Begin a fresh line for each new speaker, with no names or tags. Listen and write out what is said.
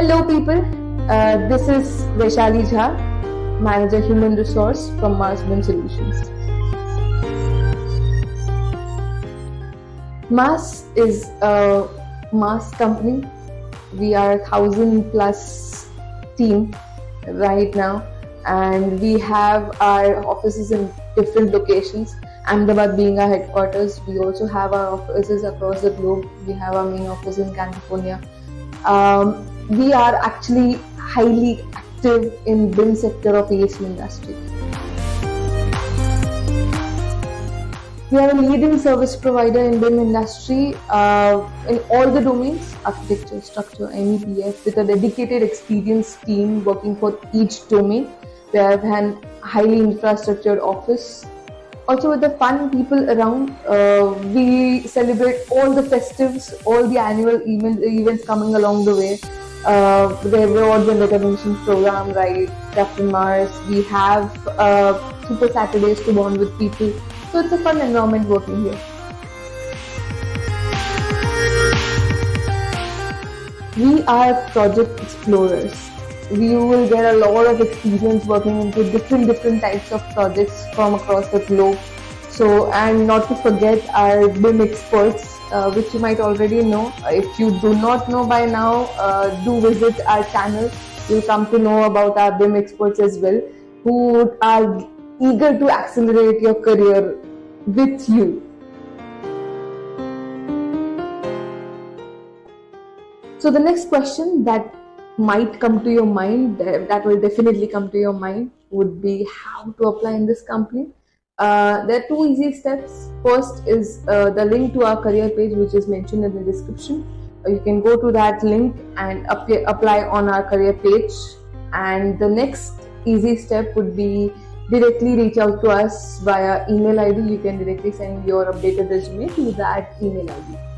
Hello people, this is Vaishali Jha, Manager Human Resource from Mars BIM Solutions. Mars is a Mars company. We are 1,000+ team right now, and we have our offices in different locations. Ahmedabad being our headquarters, we also have our offices across the globe. We have our main office in California. We are actually highly active in BIM sector of AEC industry. We are a leading service provider in BIM industry in all the domains: architecture, structure, MEPF, with a dedicated experienced team working for each domain. We have a highly infrastructured office. Also, with the fun people around, we celebrate all the festives, all the annual events coming along the way. The awards and recognition program, right? Captain Mars. We have Super Saturdays to bond with people. So it's a fun environment working here. We are project explorers. We will get a lot of experience working into different types of projects from across the globe. So, and not to forget our BIM experts, which you might already know. If you do not know by now, do visit our channel. You'll come to know about our BIM experts as well, who are eager to accelerate your career with you. So the next question that might come to your mind, that will definitely come to your mind, would be how to apply in this company. There are two easy steps. First is the link to our career page, which is mentioned in the description. You can go to that link and apply on our career page. And the next easy step would be directly reach out to us via email ID. You can directly send your updated resume to that email ID.